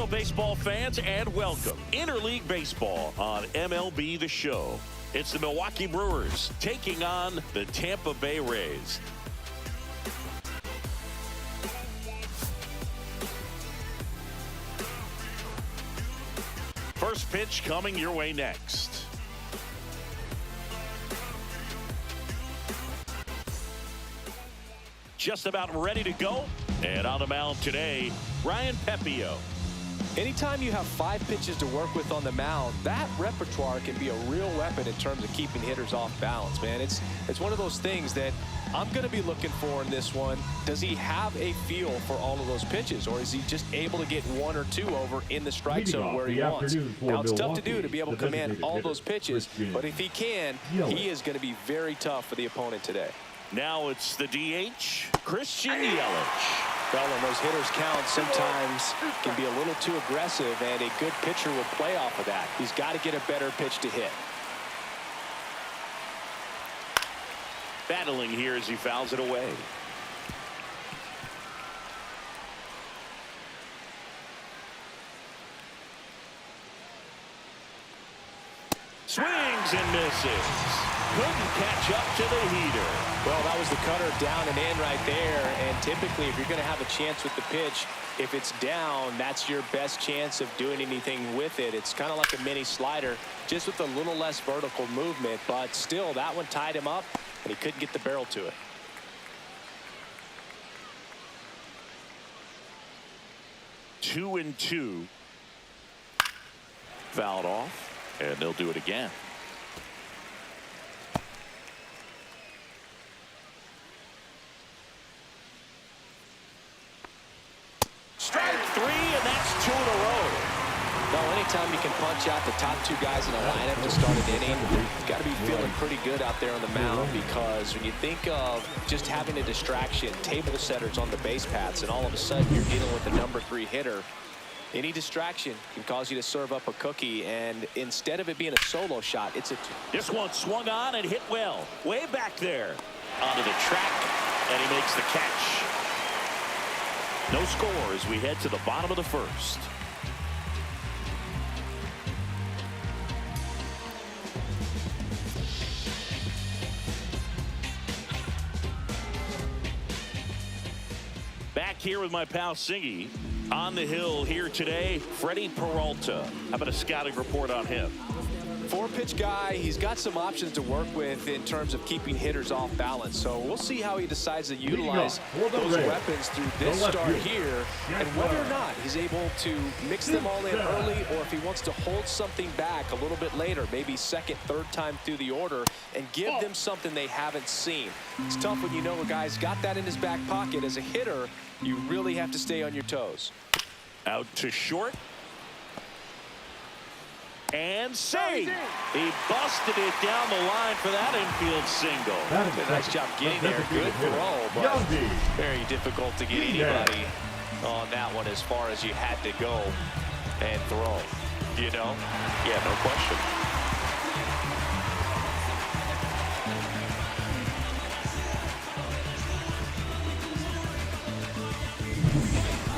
Hello, baseball fans, and welcome. Interleague Baseball on MLB The Show. It's the Milwaukee Brewers taking on the Tampa Bay Rays. First pitch coming your way next. Just about ready to go. And on the mound today, Ryan Pepio. Anytime you have 5 pitches to work with on the mound, that repertoire can be a real weapon in terms of keeping hitters off balance, man. It's one of those things that I'm going to be looking for in this one. Does he have a feel for all of those pitches, or is he just able to get 1 or 2 over in the strike zone where he wants? Now, it's tough to do to be able to command all those pitches, but if he can, he is going to be very tough for the opponent today. Now it's the DH, Christian Yelich. Well, when those hitters count, sometimes can be a little too aggressive, and a good pitcher will play off of that. He's got to get a better pitch to hit. Battling here as he fouls it away. Swings and misses. Couldn't catch up to the heater. Well, that was the cutter down and in right there. And typically, if you're going to have a chance with the pitch, if it's down, that's your best chance of doing anything with it. It's kind of like a mini slider, just with a little less vertical movement. But still, that one tied him up, and he couldn't get the barrel to it. Two and two. Fouled off, and they'll do it again. Strike 3, and that's 2 in a row. Well, anytime you can punch out the top 2 guys in a lineup to start an inning, you've got to be feeling pretty good out there on the mound, because when you think of just having a distraction, table setters on the base paths, and all of a sudden you're dealing with the number 3 hitter, any distraction can cause you to serve up a cookie, and instead of it being a solo shot, it's a... This one swung on and hit well. Way back there. Onto the track, and he makes the catch. No score as we head to the bottom of the first. Back here with my pal Singy. On the hill here today, Freddie Peralta. How about a scouting report on him? 4-pitch guy. He's got some options to work with in terms of keeping hitters off balance. So we'll see how he decides to utilize those weapons through this start here, and whether or not he's able to mix them all in early, or if he wants to hold something back a little bit later, maybe second, third time through the order, and give them something they haven't seen. It's tough when you know a guy's got that in his back pocket. As a hitter, you really have to stay on your toes. Out to short. And safe. He busted it down the line for that infield single. Did a nice job getting there. Good throw, but very difficult to get anybody on that one as far as you had to go and throw. You know? Yeah, no question.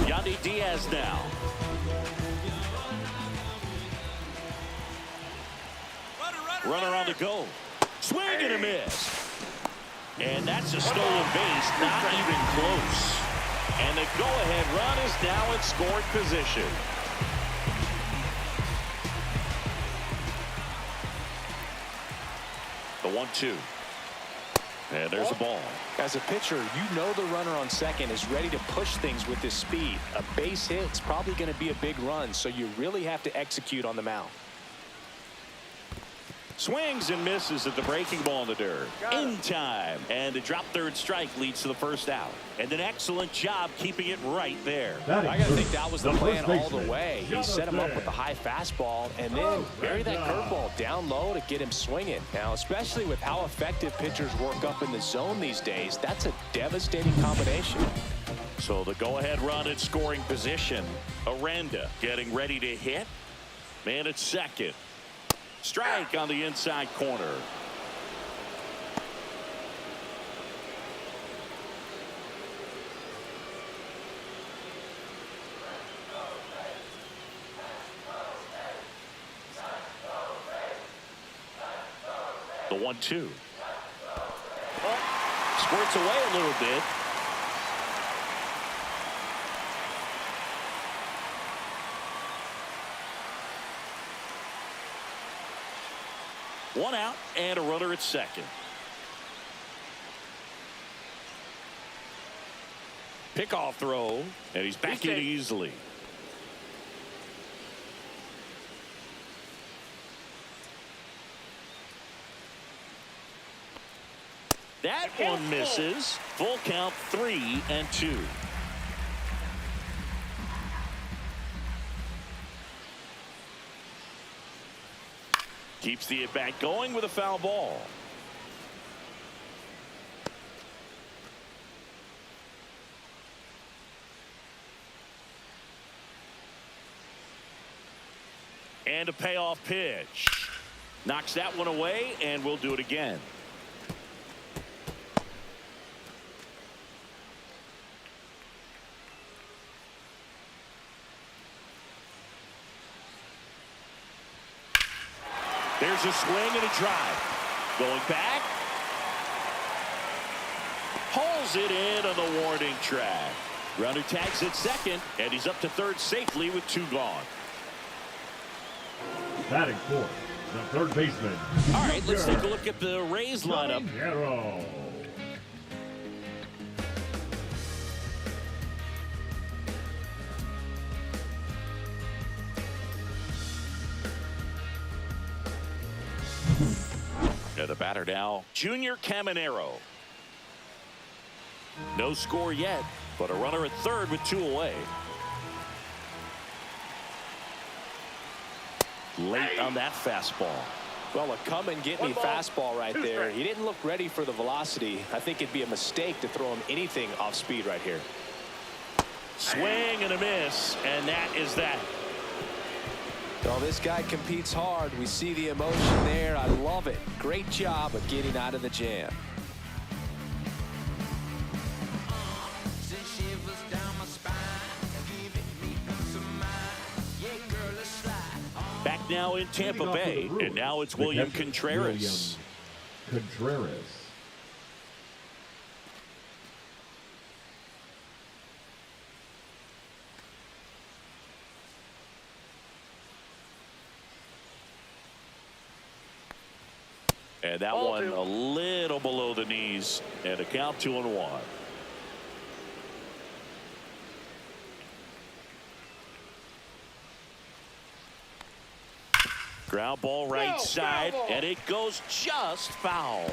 Yandy Diaz now. Runner on the go. Swing and a miss. And that's a stolen base, not even close. And the go-ahead run is now in scoring position. The 1-2. And there's a ball. As a pitcher, you know the runner on second is ready to push things with his speed. A base hit's probably going to be a big run, so you really have to execute on the mound. Swings and misses at the breaking ball in the dirt. In time. And the drop third strike leads to the first out. And an excellent job keeping it right there. I got to think that was the plan all the way. He set him up with the high fastball and then bury that curveball down low to get him swinging. Now, especially with how effective pitchers work up in the zone these days, that's a devastating combination. So the go-ahead run in scoring position. Aranda getting ready to hit. Man at second. Strike on the inside corner. The 1-2. Squirts away a little bit. One out and a runner at second. Pickoff throw, and he's back in easily. That one misses. Full count, 3-2. Keeps the at-bat going with a foul ball. And a payoff pitch. Knocks that one away, and we'll do it again. There's a swing and a drive. Going back. Hauls it in on the warning track. Runner tags at second, and he's up to third safely with 2 gone. Batting fourth, the third baseman. All right, let's take a look at the Rays lineup. Hero. And the batter now, Junior Caminero. No score yet, but a runner at third with 2 away. Late on that fastball. Well, a come-and-get-me fastball right there. He didn't look ready for the velocity. I think it'd be a mistake to throw him anything off speed right here. Swing and a miss, and that is that. Well, this guy competes hard. We see the emotion there. I love it. Great job of getting out of the jam. Back now in Tampa Bay, and now it's William Contreras. And that one a little below the knees, and a count 2-1. Ground ball right side, and it goes just foul.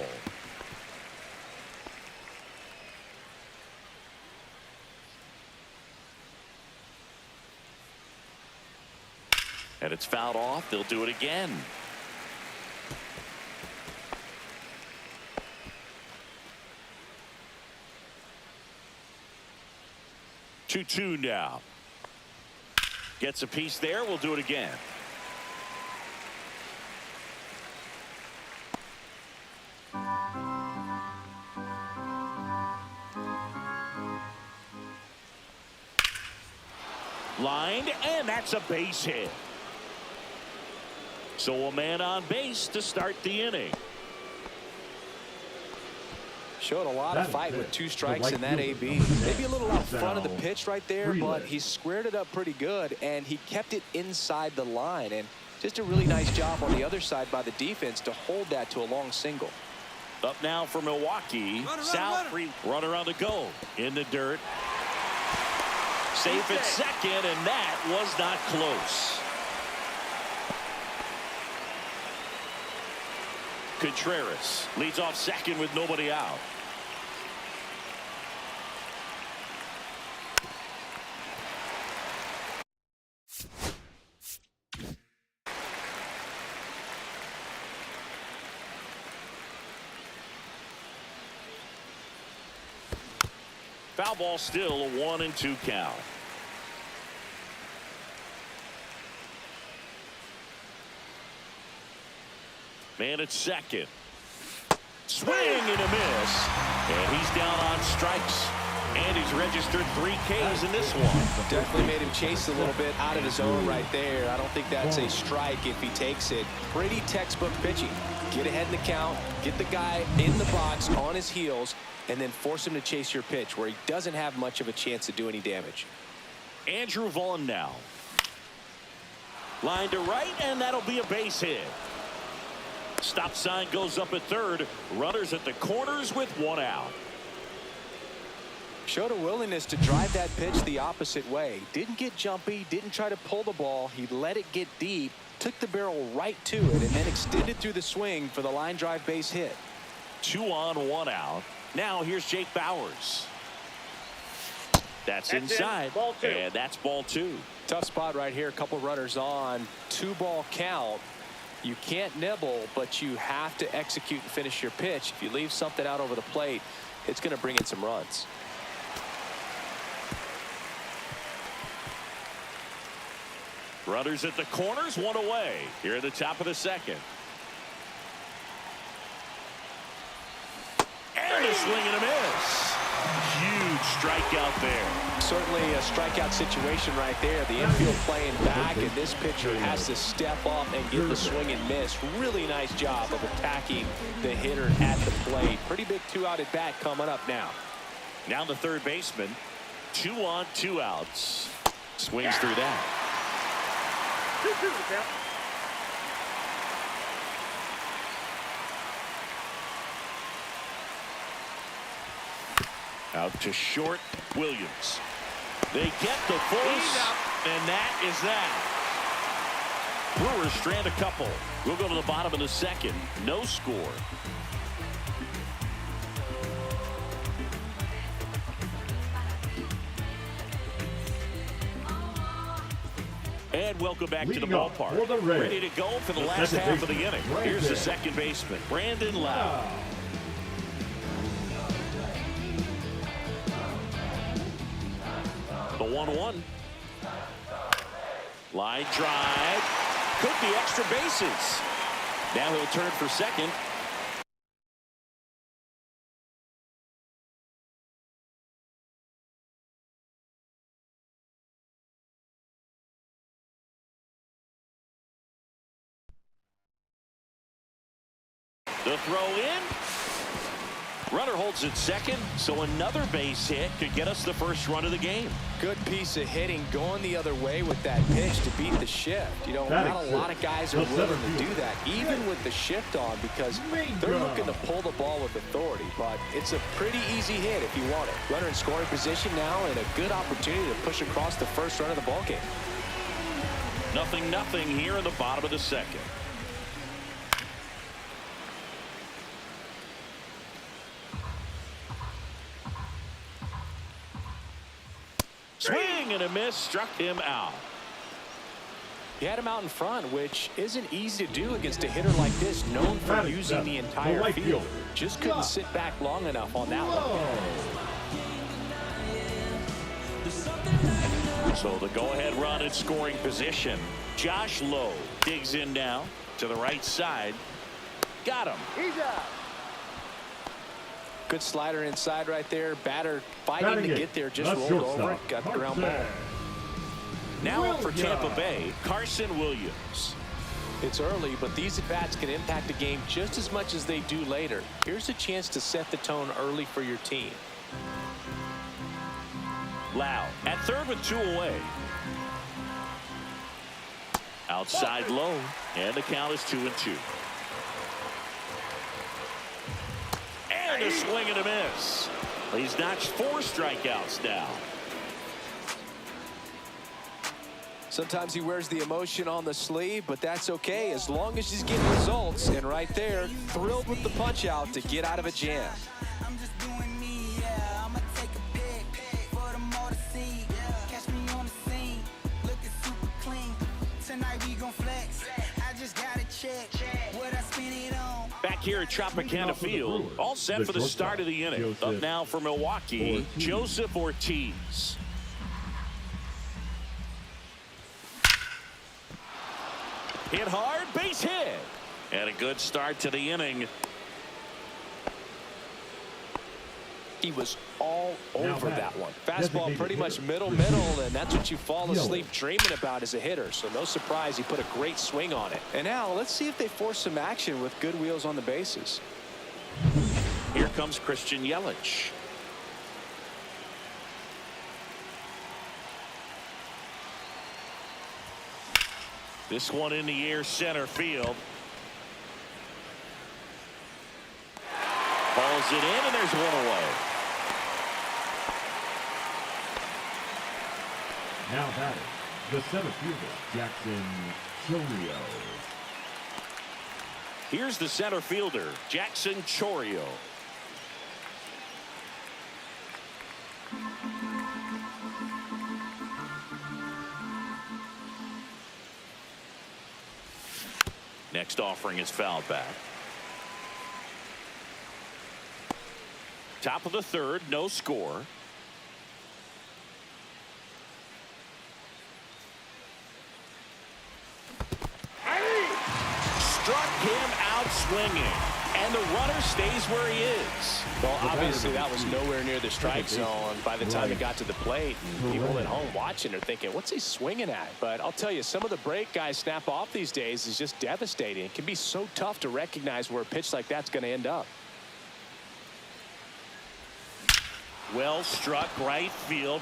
And it's fouled off. They'll do it again. Two now. Gets a piece there. We'll do it again. Lined, and that's a base hit. So a man on base to start the inning. Showed a lot of fight with 2 strikes in that AB. Maybe a little out front of the pitch right there, but he squared it up pretty good, and he kept it inside the line. And just a really nice job on the other side by the defense to hold that to a long single. Up now for Milwaukee. Runner on the go. In the dirt. Safe at second, and that was not close. Contreras leads off second with nobody out. Foul ball, still a 1-2 count. Man at second. Swing and a miss. And he's down on strikes. And he's registered 3 Ks in this one. Definitely made him chase a little bit out of his zone right there. I don't think that's a strike if he takes it. Pretty textbook pitching. Get ahead in the count, get the guy in the box on his heels, and then force him to chase your pitch where he doesn't have much of a chance to do any damage. Andrew Vaughn now. Line to right, and that'll be a base hit. Stop sign goes up at third. Runners at the corners with one out. Showed a willingness to drive that pitch the opposite way. Didn't get jumpy, didn't try to pull the ball. He let it get deep, took the barrel right to it, and then extended through the swing for the line drive base hit. 2 on, 1 out. Now here's Jake Bauers. That's inside, and that's ball 2. Tough spot right here. A couple runners on. 2-ball count. You can't nibble, but you have to execute and finish your pitch. If you leave something out over the plate, it's going to bring in some runs. Runners at the corners, 1 away. Here at the top of the second. And a swing and a miss. Huge strikeout there. Certainly a strikeout situation right there. The infield playing back, and this pitcher has to step up and get the swing and miss. Really nice job of attacking the hitter at the plate. Pretty big 2-out at bat coming up now. Now the third baseman. 2 on, 2 outs. Swings through that. Out to short, Williams. They get the force, and that is that. Brewers strand a couple. We'll go to the bottom of the second. No score. And welcome back to the ballpark. Ready to go for the last half of the inning. Here's the second baseman, Brandon Lowe. The 1-1. Line drive. Could be extra bases. Now he'll turn for second. The throw in. Runner holds at second, so another base hit could get us the first run of the game. Good piece of hitting going the other way with that pitch to beat the shift. You know, not a lot of guys are willing to do that, even with the shift on, because they're looking to pull the ball with authority. But it's a pretty easy hit if you want it. Runner in scoring position now, and a good opportunity to push across the first run of the ball game. 0-0 here in the bottom of the second. Swing and a miss, struck him out. He had him out in front, which isn't easy to do against a hitter like this, known for using the entire field. Just couldn't sit back long enough on that one. So the go-ahead run in scoring position. Josh Lowe digs in now to the right side. Got him. He's out. Good slider inside right there. Batter fighting to get there, just rolled over it, got the ground ball. Now up for Tampa Bay, Carson Williams. It's early, but these at-bats can impact the game just as much as they do later. Here's a chance to set the tone early for your team. Lowe at third with 2 away. Outside low, and the count is 2-2. And a swing and a miss. He's notched 4 strikeouts now. Sometimes he wears the emotion on the sleeve, but that's okay as long as he's getting results. And right there, thrilled with the punch out to get out of a jam. I'm just doing me, yeah. I'ma take a pic for them all to see. Catch me on the scene, looking super clean. Tonight we gon' flex. I just gotta check what I spend it on. Back here at Tropicana Field, all set for the start of the inning. Up now for Milwaukee, Joseph Ortiz. Hit hard, base hit. And a good start to the inning. He was all over that one. Fastball pretty much middle, and that's what you fall asleep dreaming about as a hitter. So no surprise he put a great swing on it. And now let's see if they force some action with good wheels on the bases. Here comes Christian Yelich. This one in the air, center field. Balls it in, and there's one away. Now batting, the center fielder, Jackson Chorio. Here's the center fielder, Jackson Chorio. Next offering is fouled back. Top of the third, no score. Struck him out swinging, and the runner stays where he is. Well, obviously that was nowhere near the strike zone by the time it got to the plate. And people at home watching are thinking, what's he swinging at? But I'll tell you, some of the break guys snap off these days is just devastating. It can be so tough to recognize where a pitch like that's going to end up. Well struck, right field.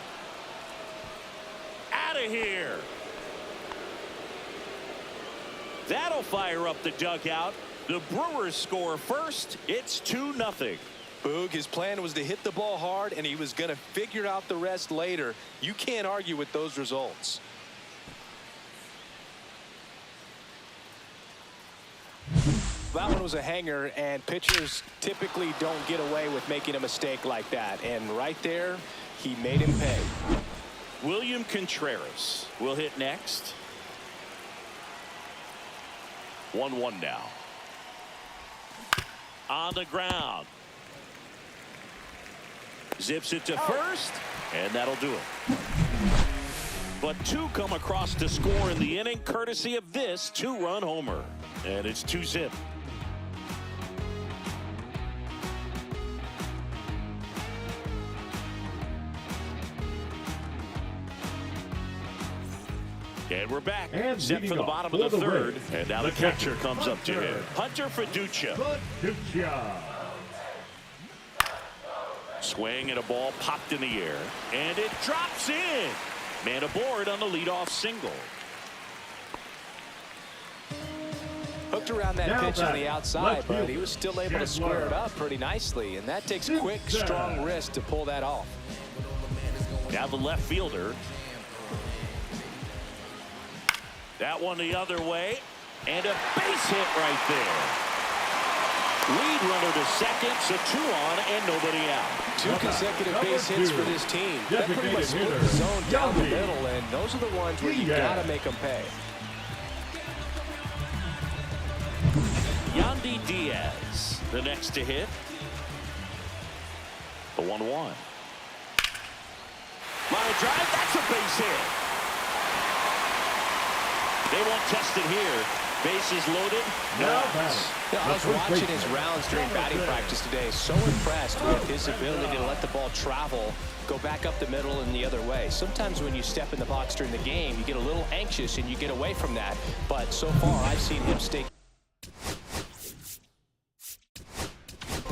Out of here. That'll fire up the dugout. The Brewers score first. It's 2-0. Boog, his plan was to hit the ball hard, and he was going to figure out the rest later. You can't argue with those results. That one was a hanger, and pitchers typically don't get away with making a mistake like that. And right there, he made him pay. William Contreras will hit next. 1-1 now. On the ground. Zips it to first, and that'll do it. But two come across to score in the inning, courtesy of this two-run homer. And it's 2-zip. And we're back. And set for the bottom of the third. Rays, And now the catcher comes up to him. Hunter Fiducia. Swing and a ball popped in the air. And it drops in. Man aboard on the leadoff single. Hooked around that pitch on the outside, but he was still able to square it up pretty nicely. And that takes quick, strong wrist to pull that off. Now the left fielder. That one the other way, and a base hit right there. Lead runner to second, so 2 on and nobody out. 2 consecutive base hits for this team. That pretty much split the zone down the middle, and those are the ones where you got to make them pay. Yandy Diaz, the next to hit. The 1-1. Line drive, that's a base hit. They won't test it here. Bases loaded. No outs. I was watching his rounds during batting practice today. So impressed with his ability to let the ball travel, go back up the middle and the other way. Sometimes when you step in the box during the game, you get a little anxious and you get away from that. But so far, I've seen him stay.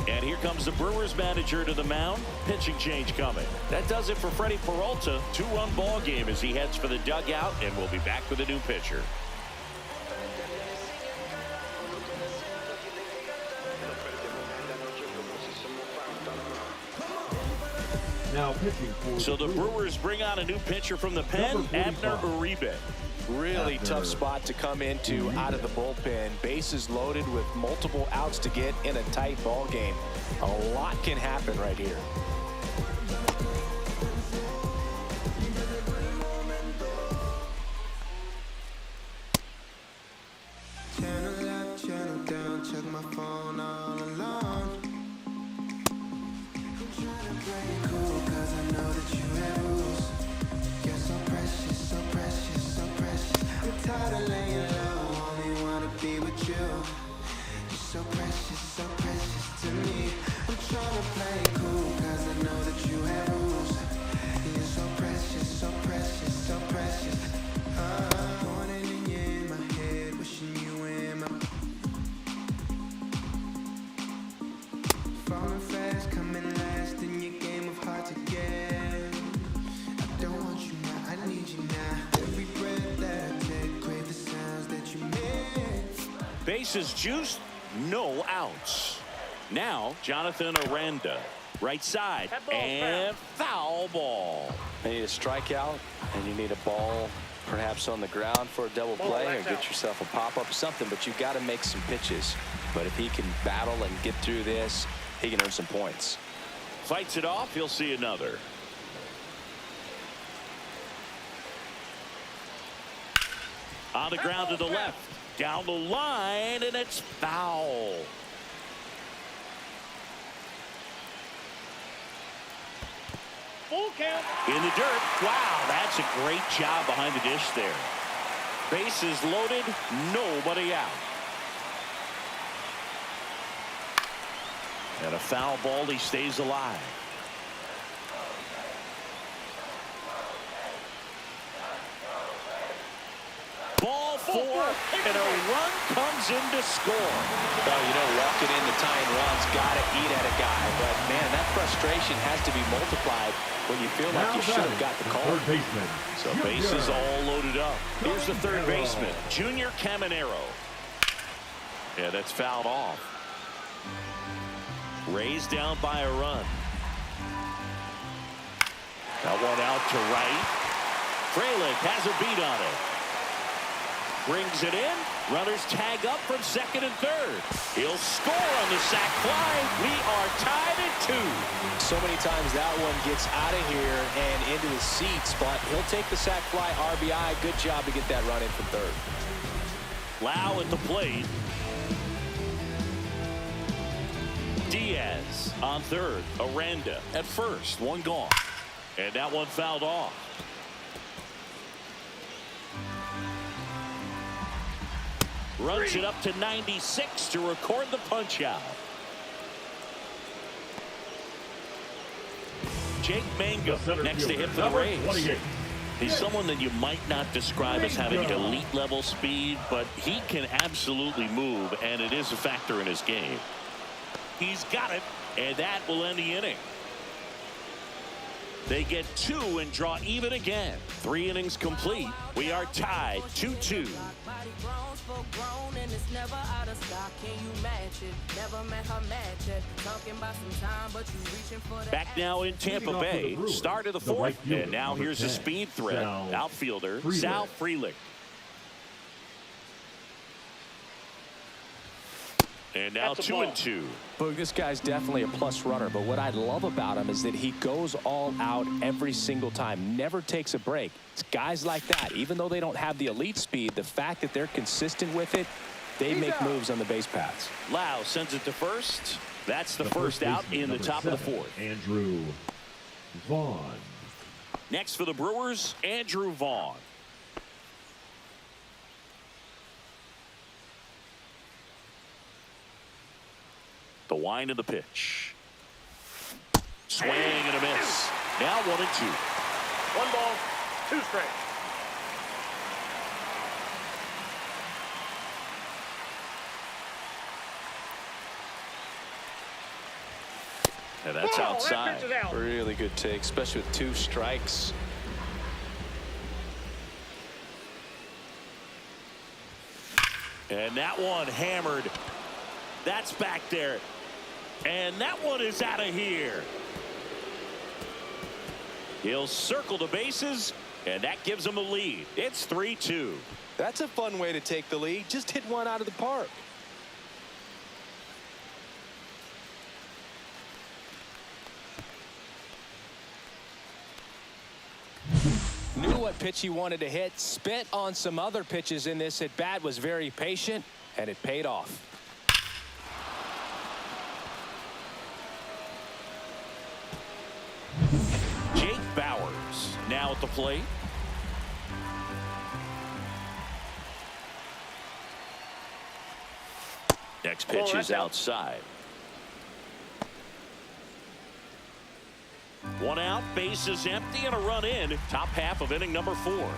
And here comes the Brewers manager to the mound. Pitching change coming. That does it for Freddie Peralta. 2-run ball game as he heads for the dugout, and we'll be back with a new pitcher. Now pitching for so the Brewers bring on a new pitcher from the pen, Abner Uribe. Really tough spot to come into out of the bullpen. Bases loaded with multiple outs to get in a tight ball game. A lot can happen right here. Channel up, channel down, check my phone all alone. I'm trying to play it cool, cause I know that you have rules. You're so precious, so precious, so precious. I'm tired of laying low, only wanna be with you. You're so precious to me. I'm trying to play it cool, cause I know Bases juiced, no outs. Now Jonathan Aranda, right side, and foul ball. You need a strikeout, and you need a ball perhaps on the ground for a double play, or get yourself a pop-up or something, but you've got to make some pitches. But if he can battle and get through this, he can earn some points. Fights it off, he'll see another. On the ground to the left, down the line, and it's foul. Full count. In the dirt. Wow, that's a great job behind the dish there. Bases loaded, nobody out. And a foul ball, he stays alive. Ball four, and a run comes in to score. Well, you know, walking in the tying runs, got to eat at a guy. But, man, that frustration has to be multiplied when you feel like you should have got the call. Third baseman. So bases all loaded up. Here's the third baseman, Junior Caminero. Yeah, that's fouled off. Raised down by a run. That one out to right. Frelick has a beat on it. Brings it in. Runners tag up from second and third. He'll score on the sac fly. We are tied at 2. So many times that one gets out of here and into the seats, but he'll take the sac fly RBI. Good job to get that run in from third. Lau at the plate. Diaz on third. Aranda at first. One gone. And that one fouled off. Runs it up to 96 to record the punch out. Jake Mangum next to hit for the Rays. He's someone that you might not describe as having elite level speed, but he can absolutely move, and it is a factor in his game. He's got it, and that will end the inning. They get 2 and draw even again. 3 innings complete. We are tied 2-2. Back now in Tampa Bay. Start of the fourth. And now here's a speed threat. Outfielder Sal Frelick. And now 2-2. Boog, this guy's definitely a plus runner, but what I love about him is that he goes all out every single time, never takes a break. It's guys like that, even though they don't have the elite speed, the fact that they're consistent with it, they make moves on the base paths. Lau sends it to first. That's the first out in the top of the fourth. Andrew Vaughn. Next for the Brewers, Andrew Vaughn. The wind of the pitch. Swing and a miss. Now 1-2. 1 ball, 2 strikes. And that's outside. That pitch is out. Really good take, especially with 2 strikes. And that one hammered. That's back there. And that one is out of here. He'll circle the bases, and that gives him a lead. It's 3-2. That's a fun way to take the lead. Just hit one out of the park. Knew what pitch he wanted to hit. Spit on some other pitches in this at bat. Was very patient, and it paid off. Jake Bowers now at the plate. Next pitch is outside. 1 out, bases empty, and a run in. Top half of inning number 4.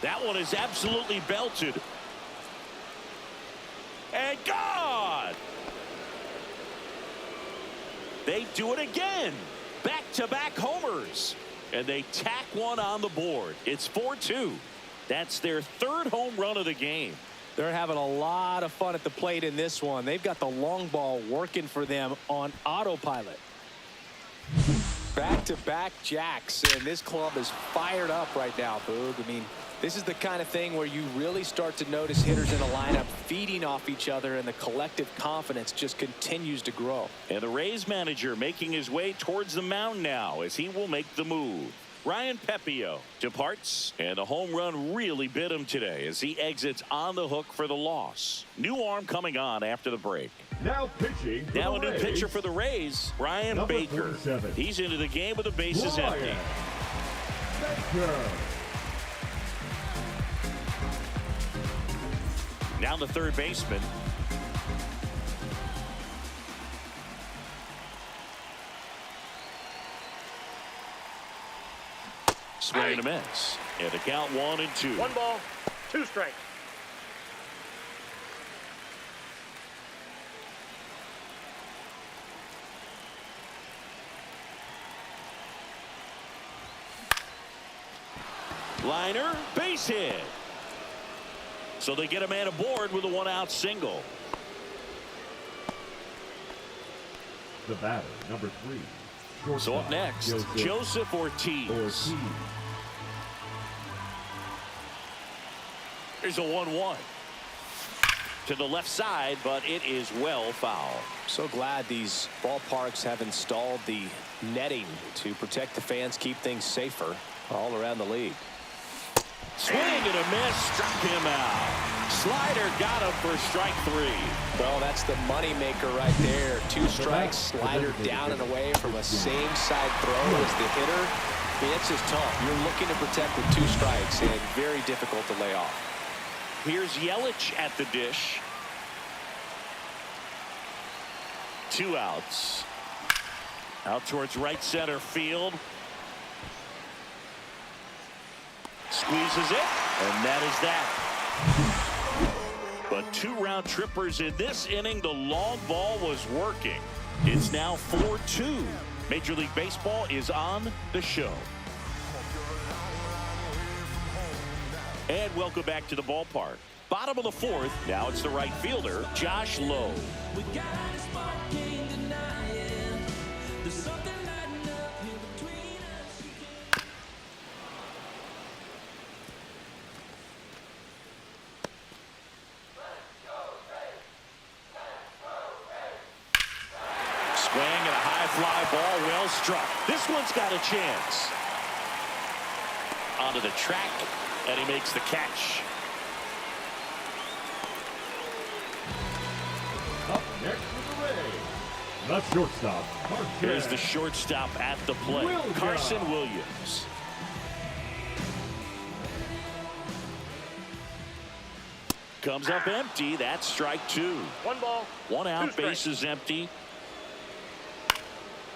That one is absolutely belted. And gone! They do it again. Back-to-back homers. And they tack one on the board. It's 4-2. That's their third home run of the game. They're having a lot of fun at the plate in this one. They've got the long ball working for them on autopilot. Back-to-back jacks, and this club is fired up right now, Boog. I mean, this is the kind of thing where you really start to notice hitters in a lineup feeding off each other, and the collective confidence just continues to grow. And the Rays manager making his way towards the mound now as he will make the move. Ryan Pepio departs, and a home run really bit him today as he exits on the hook for the loss. New arm coming on after the break. Now pitching. Now a new pitcher for the Rays, Ryan Number Baker. 47. He's into the game with the bases empty. Ryan Baker. Now the third baseman. Swing and a miss. And the count 1-2. 1 ball, 2 strikes. Liner, base hit. So they get a man aboard with a 1-out single. The batter, number 3. So up next, Joseph Ortiz. There's a 1-1 to the left side, but it is well foul. So glad these ballparks have installed the netting to protect the fans, keep things safer all around the league. Swing and a miss, struck him out. Slider got him for strike 3. Well, that's the money maker right there. 2 strikes, slider down and away from a same side throw as the hitter. I mean, it's just tough. You're looking to protect with 2 strikes and very difficult to lay off. Here's Yelich at the dish. 2 outs. Out towards right center field. Squeezes it, and that is that. But 2 round trippers in this inning. The long ball was working. It's now 4-2. Major League Baseball is on the show. And welcome back to the ballpark. Bottom of the 4th. Now it's the right fielder, Josh Lowe. Swing and a high fly ball, well struck. This one's got a chance. Onto the track, and he makes the catch. Up next for the Rays, the shortstop, Carson. Here's the shortstop at the plate, Williams. Carson Williams. Comes up empty. That's strike 2. 1 ball, 1 2 out, strikes. bases empty.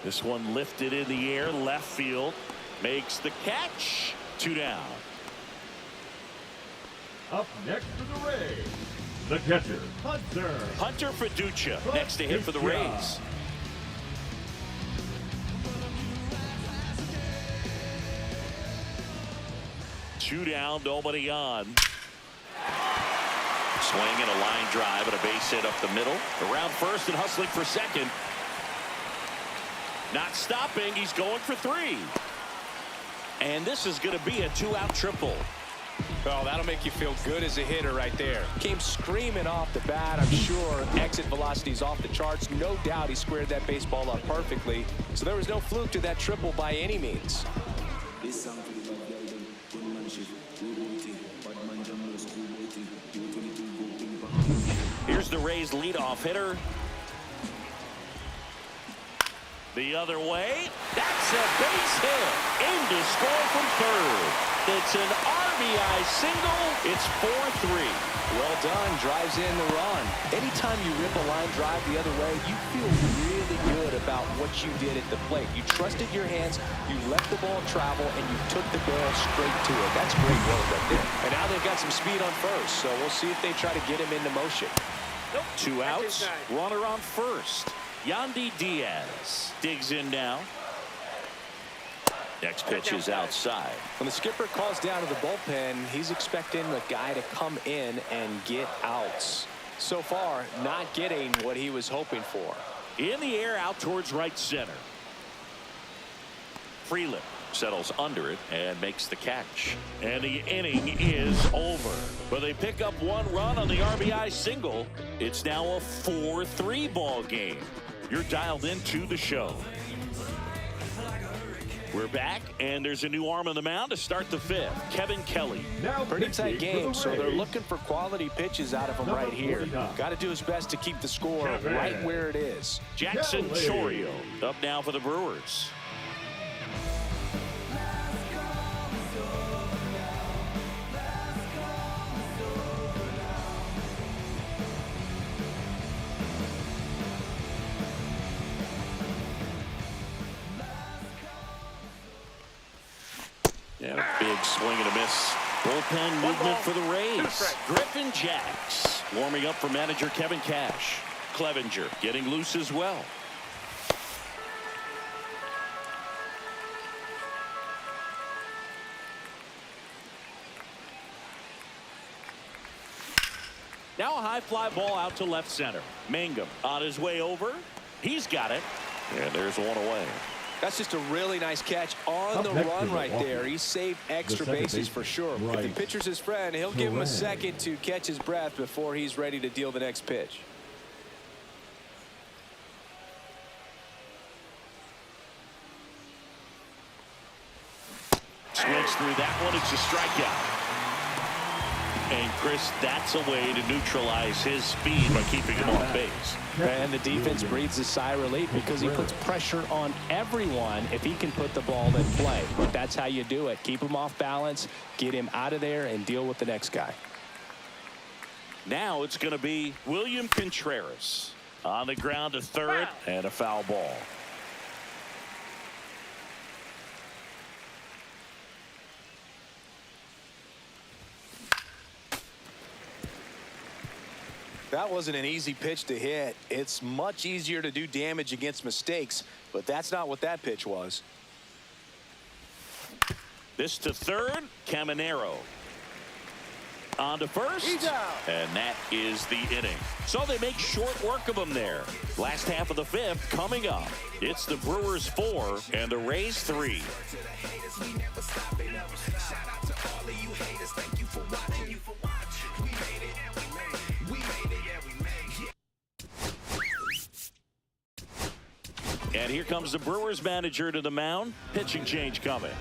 This one lifted in the air, left field. Makes the catch. 2 down. Up next for the Rays, the catcher, Hunter. Hunter Fiducia next to hit for the Rays. Two down, nobody on. Swing and a line drive and a base hit up the middle. Around first and hustling for second. Not stopping. He's going for 3. And this is going to be a 2-out triple. Well, that'll make you feel good as a hitter right there. Came screaming off the bat. I'm sure exit velocity's off the charts. No doubt he squared that baseball up perfectly. So there was no fluke to that triple by any means. Here's the Rays leadoff hitter. The other way. That's a base hit. In to score from third. It's an RBI single. It's 4-3. Well done. Drives in the run. Anytime you rip a line drive the other way, you feel really good about what you did at the plate. You trusted your hands, you let the ball travel, and you took the ball straight to it. That's great work right there. And now they've got some speed on first, so we'll see if they try to get him into motion. Nope. 2 outs. That's inside. Runner on first. Yandy Diaz digs in now. Next pitch is outside. When the skipper calls down to the bullpen, he's expecting the guy to come in and get outs. So far, not getting what he was hoping for. In the air, out towards right center. Freeland settles under it and makes the catch. And the inning is over. But they pick up 1 run on the RBI single. It's now a 4-3 ball game. You're dialed into the show. We're back, and there's a new arm on the mound to start the 5th. Kevin Kelly. Pretty tight game, so they're looking for quality pitches out of him right here. Got to do his best to keep the score right where it is. Jackson Chourio up now for the Brewers. And a big swing and a miss. Bullpen movement for the Rays. Griffin Jacks warming up for manager Kevin Cash. Clevenger getting loose as well. Now a high fly ball out to left center. Mangum on his way over. He's got it. And there's one away. That's just a really nice catch on the run right there. He saved extra bases for sure. If the pitcher's his friend, he'll give him a second to catch his breath before he's ready to deal the next pitch. Swings through that one. It's a strikeout. And Chris, that's a way to neutralize his speed by keeping him off base. And the defense breathes a sigh of relief because he puts pressure on everyone if he can put the ball in play. But that's how you do it. Keep him off balance, get him out of there, and deal with the next guy. Now it's going to be William Contreras on the ground to third, and a foul ball. That wasn't an easy pitch to hit. It's much easier to do damage against mistakes, but that's not what that pitch was. This to third, Caminero. On to first, and that is the inning. So they make short work of him there. Last half of the 5th coming up. It's the Brewers 4 and the Rays 3. And here comes the Brewers manager to the mound. Pitching change coming.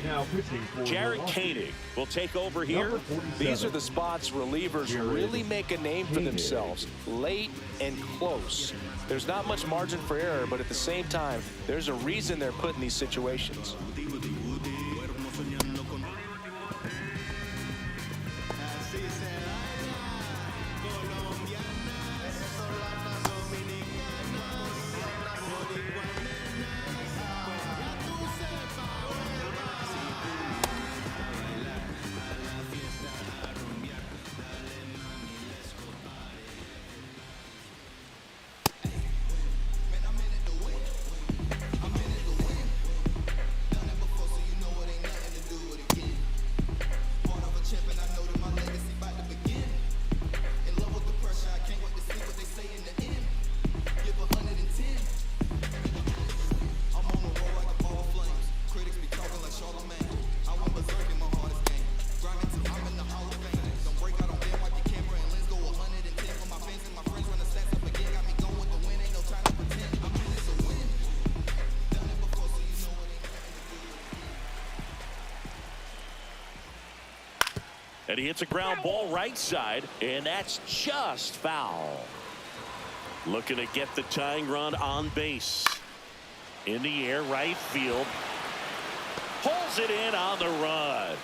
Now pitching for Jared Koenig will take over here. These are the spots relievers really make a name for themselves. Late and close. There's not much margin for error, but at the same time, there's a reason they're put in these situations. And he hits a ground ball right side, and that's just foul. Looking to get the tying run on base. In the air, right field. Pulls it in on the run.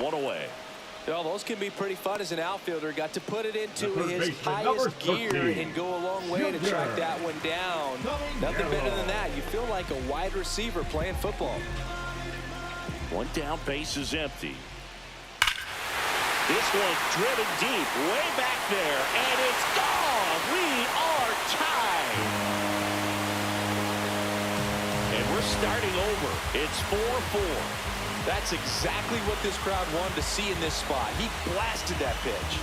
One away. Well, those can be pretty fun as an outfielder. Got to put it into his highest gear and go a long way to track that one down. Nothing better than that. You feel like a wide receiver playing football. One down, base is empty. This one driven deep, way back there, and it's gone. We are tied. And we're starting over. It's 4-4. That's exactly what this crowd wanted to see in this spot. He blasted that pitch.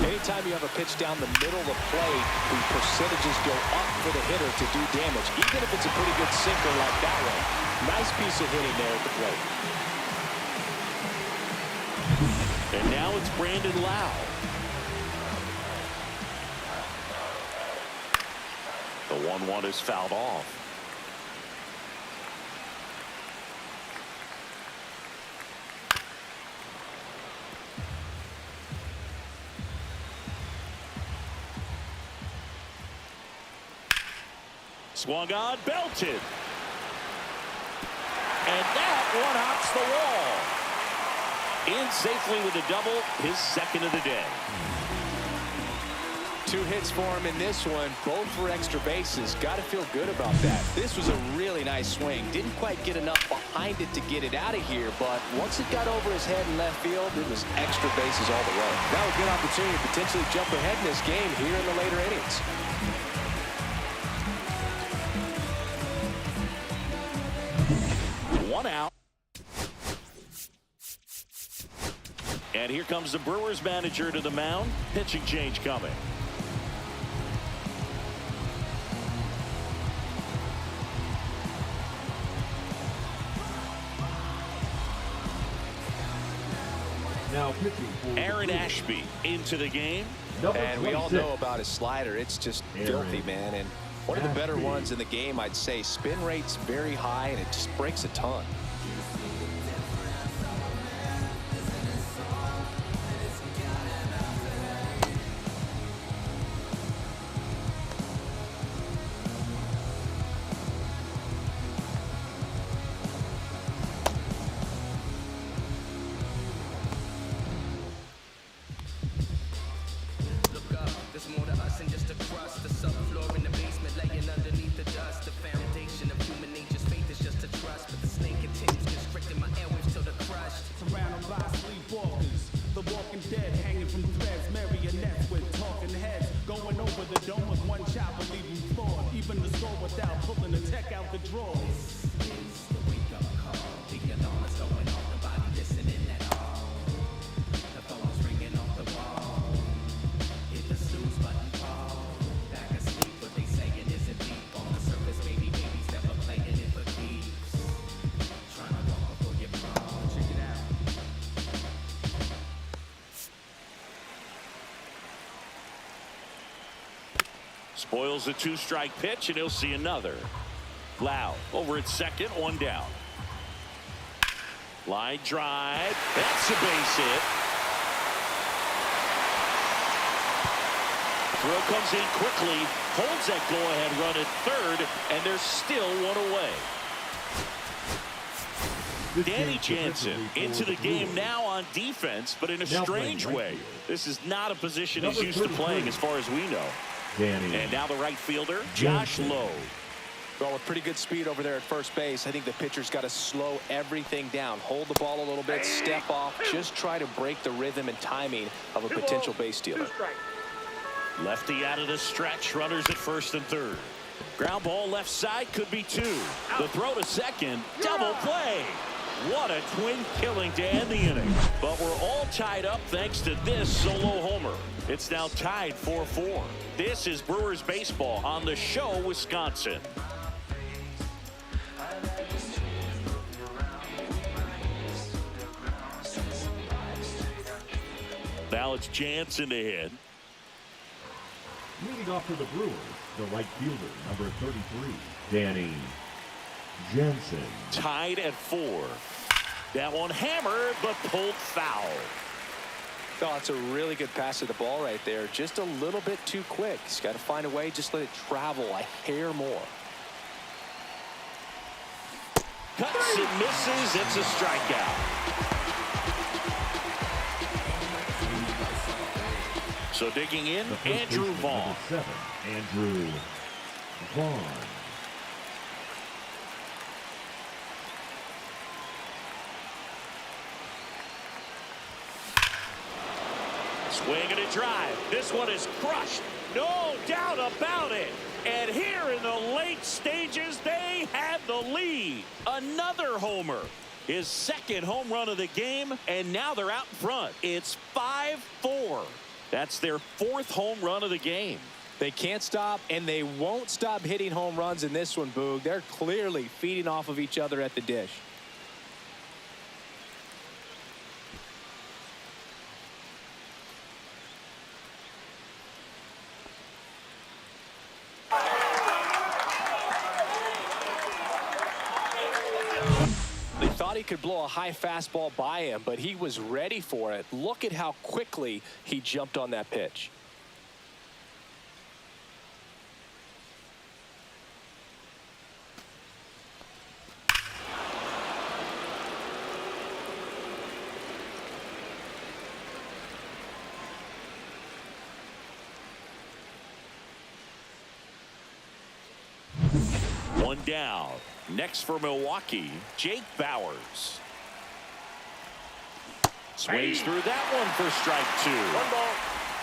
Anytime you have a pitch down the middle of the plate, the percentages go up for the hitter to do damage, even if it's a pretty good sinker like that one. Nice piece of hitting there at the plate. And now it's Brandon Lau. The 1-1 is fouled off. Swung on, belted. And that one hops the wall. In safely with a double, his second of the day. 2 hits for him in this one, both for extra bases. Got to feel good about that. This was a really nice swing. Didn't quite get enough behind it to get it out of here, but once it got over his head in left field, it was extra bases all the way. Now a good opportunity to potentially jump ahead in this game here in the later innings. One out. And here comes the Brewers manager to the mound. Pitching change coming. Now pitching for Aaron Ashby into the game. And we all know about his slider. It's just filthy, man. And one of the better ones in the game, I'd say. Spin rate's very high, and it just breaks a ton. Spoils the 2-strike pitch, and he'll see another. Lau over at second, 1 down. Line drive. That's a base hit. Throw comes in quickly, holds that go-ahead run at third, and there's still 1 away. Danny Jansen into the game now on defense, but in a strange way. This is not a position he's used to playing as far as we know. And now the right fielder, Josh Lowe. Well, with pretty good speed over there at first base, I think the pitcher's got to slow everything down. Hold the ball a little bit, step off, just try to break the rhythm and timing of a potential base stealer. Lefty out of the stretch, runners at first and third. Ground ball left side, could be 2. The throw to second, double play. What a twin killing to end the inning. But we're all tied up thanks to this solo homer. It's now tied 4-4. This is Brewers baseball on the show, Wisconsin. Now it's Jansen to hit. Leading off for the Brewers, the right fielder, number 33, Danny Jansen. Tied at 4. That one hammered, but pulled foul. Oh, it's a really good pass of the ball right there. Just a little bit too quick. He's got to find a way, just let it travel a hair more. Cuts and misses. It's a strikeout. So digging in, The first Andrew baseman, Vaughn. number 7, Andrew Vaughn. Swing and a drive. This one is crushed. No doubt about it. And here in the late stages, they have the lead. Another homer. His second home run of the game, and now they're out in front. It's 5-4. That's their fourth home run of the game. They can't stop, and they won't stop hitting home runs in this one, Boog. They're clearly feeding off of each other at the dish. They thought he could blow a high fastball by him, but he was ready for it. Look at how quickly he jumped on that pitch. One down. Next for Milwaukee, Jake Bauers. Swings through that one for strike 2. 1 ball,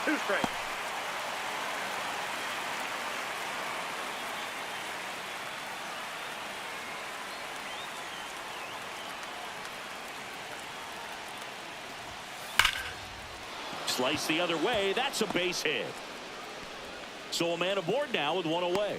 2 strikes. Slice the other way. That's a base hit. So a man aboard now with 1 away.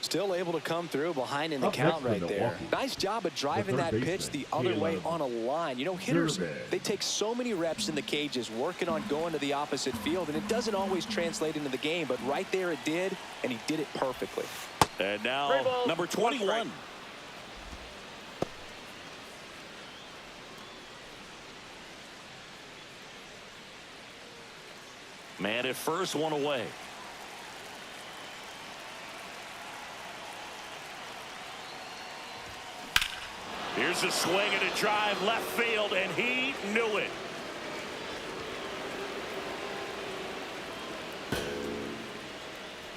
Still able to come through behind in the Up count next for right there. Milwaukee. Nice job of driving The that third pitch the baseman, other way Caleb on a line. You know, hitters, Zerbe. they take so many reps in the cages working on going to the opposite field, and it doesn't always translate into the game, but right there it did, and he did it perfectly. And now Ball, number 1 strike. 21. Man at first, 1 away. Here's a swing and a drive left field, and he knew it.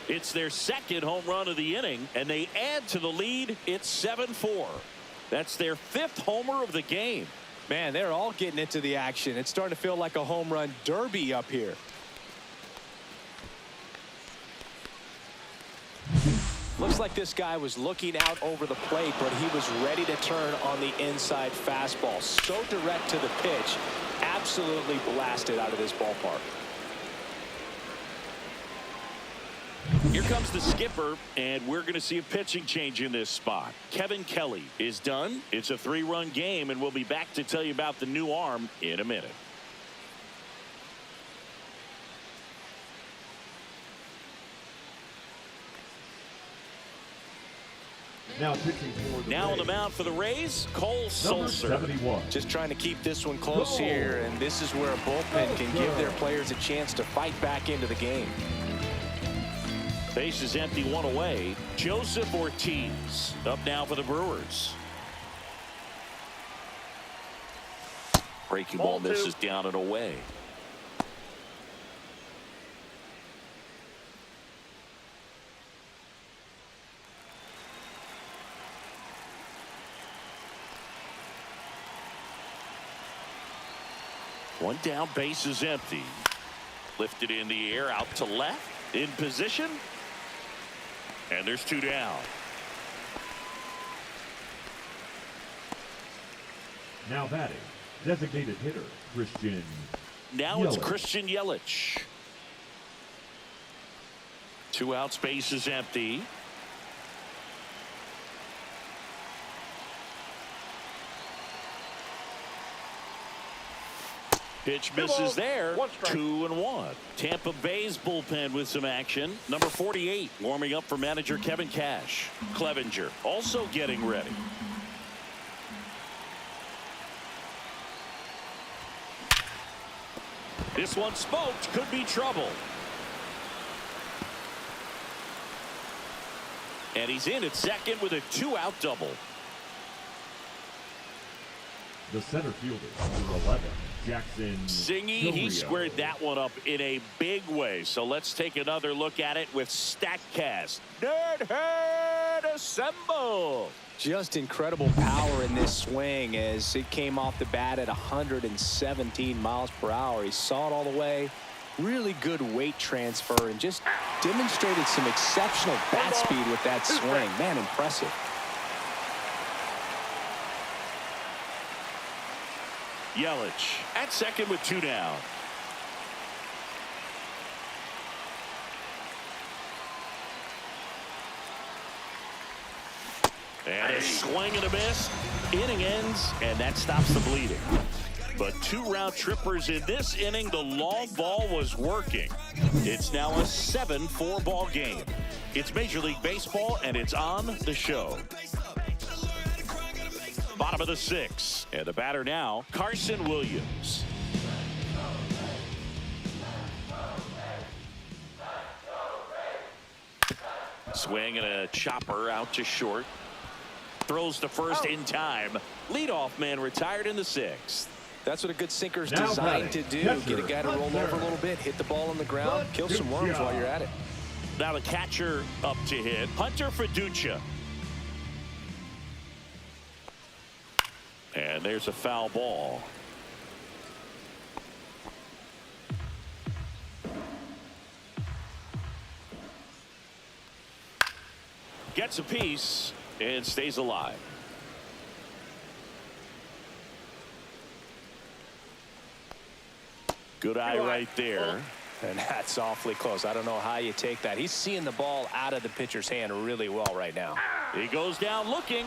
It's their second home run of the inning, and they add to the lead. It's 7-4. That's their 5th homer of the game. Man, they're all getting into the action. It's starting to feel like a home run derby up here. Looks like this guy was looking out over the plate, but he was ready to turn on the inside fastball. So direct to the pitch, absolutely blasted out of this ballpark. Here comes the skipper, and we're going to see a pitching change in this spot. Kevin Kelly is done. It's a 3-run game, and we'll be back to tell you about the new arm in a minute. Now pitching for the Now on the Rays, mound for the Rays, Cole number Sulser. 71. Just trying to keep this one close here, and this is where a bullpen can give their players a chance to fight back into the game. Base is empty, 1 away. Joseph Ortiz up now for the Brewers. Breaking ball Ball 2. misses down and away. One down, base is empty. Lifted in the air, out to left, in position. And there's 2 down. Now batting, designated hitter, Christian Now it's Yelich. Christian Yelich. 2 outs, base is empty. Pitch misses balls, there. 1 strike. 2-1. Tampa Bay's bullpen with some action. Number 48 warming up for manager Kevin Cash. Clevenger also getting ready. This one smoked. Could be trouble. And he's in at second with a 2-out double. The center fielder, number 11, Jackson. Singy, he squared that one up in a big way. So let's take another look at it with StatCast. Nerd Herd assemble. Just incredible power in this swing as it came off the bat at 117 miles per hour. He saw it all the way. Really good weight transfer and just demonstrated some exceptional bat speed with that swing. Man, impressive. Yelich at second with 2 down. And a swing and a miss. Inning ends, and that stops the bleeding. But 2 round trippers in this inning. The long ball was working. It's now a 7-4 ball game. It's Major League Baseball, and it's on the show. Bottom of the 6th, and the batter now, Carson Williams. Swing and a chopper out to short. Throws to first in time. Leadoff man retired in the 6th. That's what a good sinker's designed to do. Get a guy to roll over a little bit, hit the ball on the ground, kill some worms while you're at it. Now the catcher up to hit. Hunter Fiducia. And there's a foul ball. Gets a piece and stays alive. Good eye right there. And that's awfully close. I don't know how you take that. He's seeing the ball out of the pitcher's hand really well right now. He goes down looking.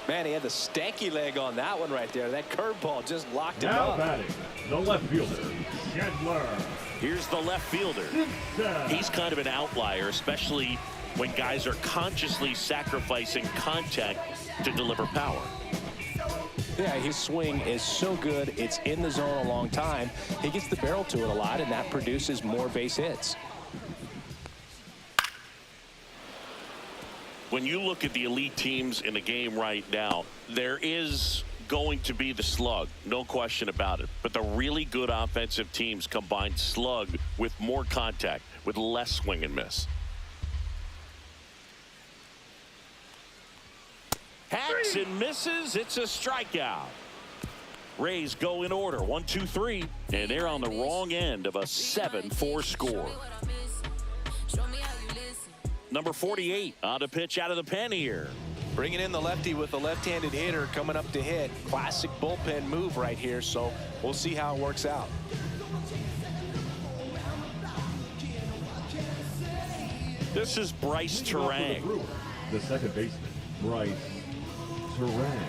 Man, he had the stanky leg on that one right there. That curveball just locked him Now up. batting, the left fielder, Chandler. Here's the left fielder. He's kind of an outlier, especially when guys are consciously sacrificing contact to deliver power. Yeah, his swing is so good. It's in the zone a long time. He gets the barrel to it a lot, and that produces more base hits. When you look at the elite teams in the game right now, there is going to be the slug, no question about it. But the really good offensive teams combine slug with more contact, with less swing and miss. Hacks and misses. It's a strikeout. Rays go in order. 1, 2, 3. And they're on the wrong end of a 7-4 score. Number 48 on the pitch out of the pen here. Bringing in the lefty with the left-handed hitter coming up to hit. Classic bullpen move right here, so we'll see how it works out. This is Bryce Terang. The second baseman, Bryce Terang.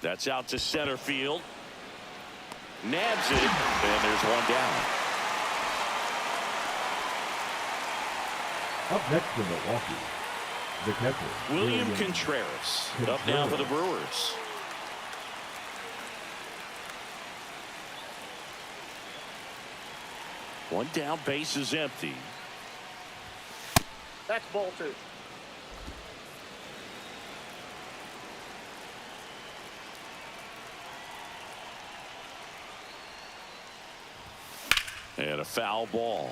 That's out to center field. Nabs it, and there's one down. Up next for Milwaukee, the catcher, William Contreras. Up now for the Brewers. One down, base is empty. That's ball 2. And a foul ball.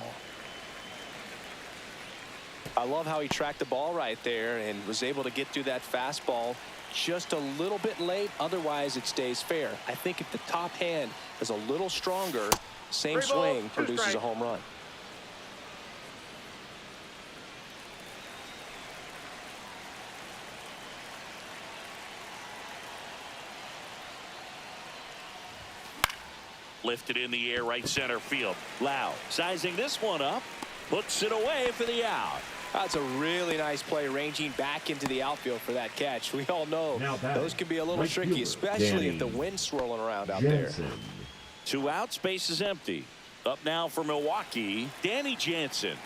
I love how he tracked the ball right there and was able to get through that fastball just a little bit late. Otherwise, it stays fair. I think if the top hand is a little stronger, same 3 balls, swing 2 produces strikes. a home run. Lifted in the air, right center field. Lau sizing this one up, puts it away for the out. That's a really nice play, ranging back into the outfield for that catch. We all know those can be a little right tricky, fielder, especially if the Danny wind's swirling around out Jansen. there. 2 outs, base is empty. Up now for Milwaukee, Danny Jansen.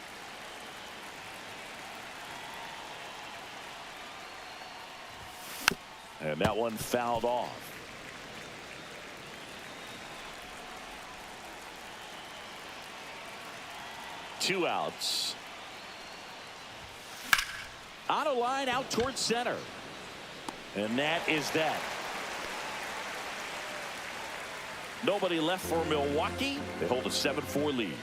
And that one fouled off. Two outs. On a line out towards center. And that is that. Nobody left for Milwaukee. They hold a 7-4 lead.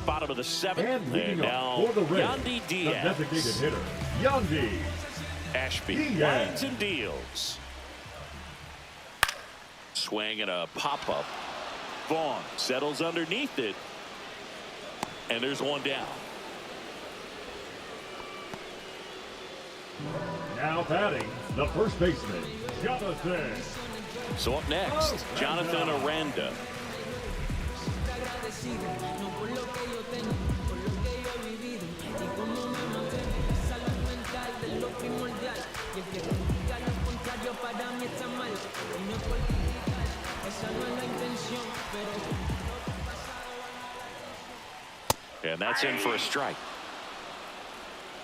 Bottom of the 7th. And now for the Reds, Yandy Diaz. the designated hitter, Yandy Ashby Diaz. lines and deals. Swing and a pop-up. Vaughn settles underneath it. And there's one down. Now batting, the first baseman, Jonathan. So up next, Jonathan Aranda. And that's in for a strike.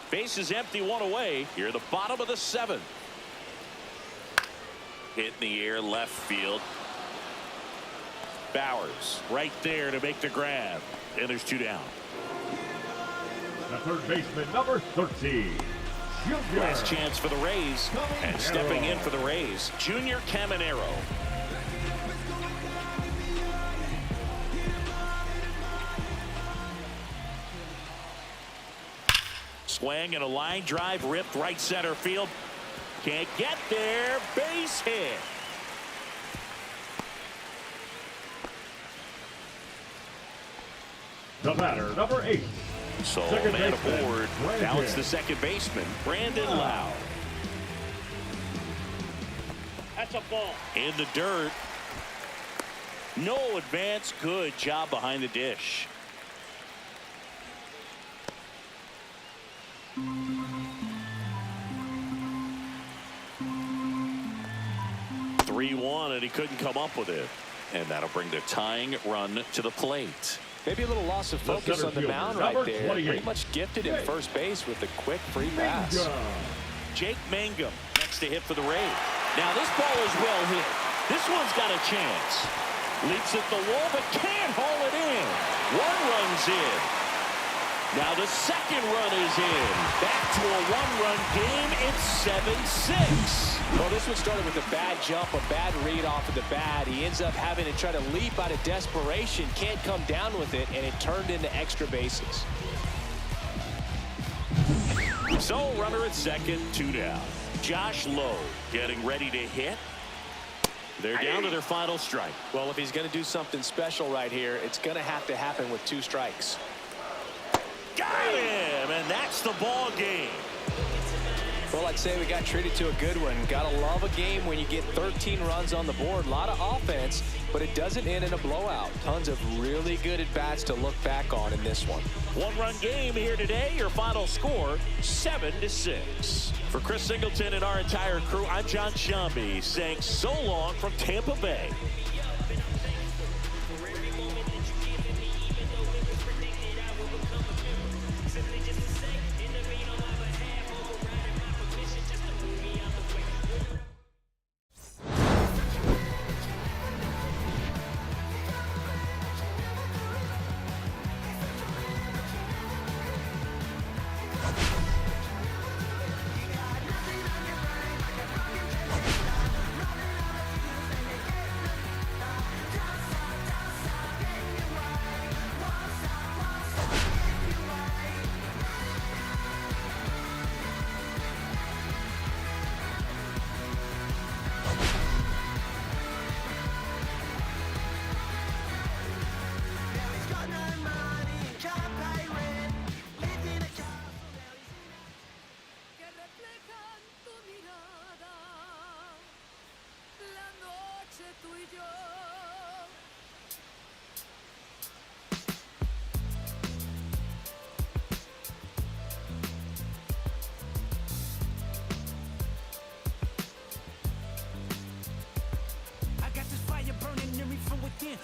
Base is empty, one away. Here at the bottom of the 7th. Hit in the air, left field. Bowers right there to make the grab. And there's 2 down. The third baseman, number 13, Junior. Last chance for the Rays. And stepping in for the Rays, Junior Caminero. Swing and a line drive ripped right center field. Can't get there. Base hit. The batter, number 8. So Second man baseman, aboard. Brandon. Now it's the second baseman, Brandon Lau. That's a ball. In the dirt. No advance. Good job behind the dish. (3-1) and he couldn't come up with it. And that'll bring the tying run to the plate. Maybe a little loss of focus on the mound right there. Pretty much gifted in first base with a quick free pass. Jake Mangum next to hit for the Rays. Now this ball is well hit. This one's got a chance. Leaps at the wall but can't haul it in. 1 run's in. Now the second run is in. Back to a 1-run game. It's 7-6. Well, this one started with a bad jump, a bad read off of the bat. He ends up having to try to leap out of desperation. Can't come down with it, and it turned into extra bases. So runner at second, 2 down. Josh Lowe getting ready to hit. They're down to their final strike. Well, if he's going to do something special right here, it's going to have to happen with 2 strikes. Got him, and that's the ball game. Well, I'd say we got treated to a good one. Gotta love a game when you get 13 runs on the board. A lot of offense, but it doesn't end in a blowout. Tons of really good at-bats to look back on in this one. 1-run game here today. Your final score, 7-6. For Chris Singleton and our entire crew, I'm John Shambi saying so long from Tampa Bay.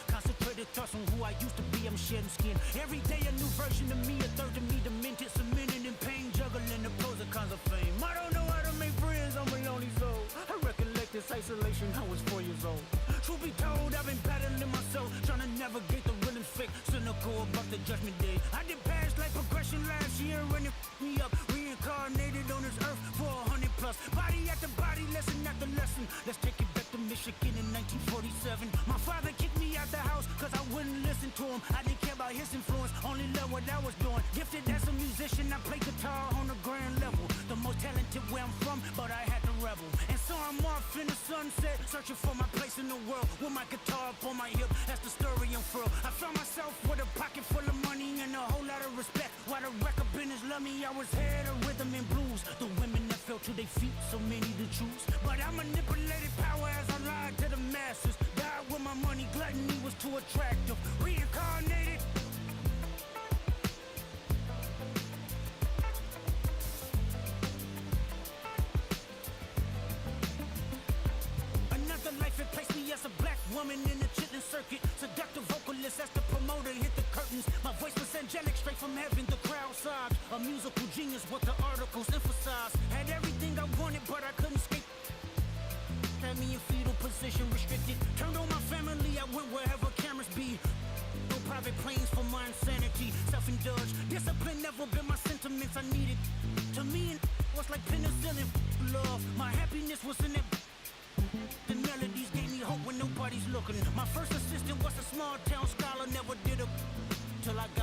Concentrated thoughts on who I used to be, I'm shedding skin. Every day a new version of me, a third of me demented, cemented in pain, juggling the pros and cons of fame. I don't know how to make friends, I'm a lonely soul. I recollect this isolation, I was 4 years old. go about the judgment day. I did past like progression last year when it me up. Reincarnated on this earth for 100 plus. Body after body, lesson after lesson. Let's take it back to Michigan in 1947. My father kicked me out the house cause I wouldn't listen to him. I didn't care about his influence, only loved what I was doing. Gifted as a musician, I play guitar on the grand level. The most talented where I'm from, but I had to rebel. And so I'm off in the sunset, searching for my place in the world. With my guitar up on my hip, that's the story I'm for. I found myself with a pocket full of money and a whole lot of respect. While the record business loved me, I was head of rhythm and blues. The women that fell to their feet, so many to choose. But I manipulated power as I lied to the masses. Died with my money, gluttony was too attractive. Reincarnated. Another life, it placed me as a black woman in the chitlin circuit. Seductive vocalist as the promoter hit the curtains. My voice was angelic, straight from heaven, the crowd sobbed. A musical genius, what the articles emphasize. Had everything I wanted, but I couldn't escape. Had me in fetal position, restricted. Turned on my family, I went wherever cameras be. No private planes for my insanity. Self-indulged, discipline never been my sentiments I needed. To me, it was like penicillin. Love, my happiness was in it. The melodies gave me hope when nobody's looking. My first assistant was a small town scholar, never did a till I got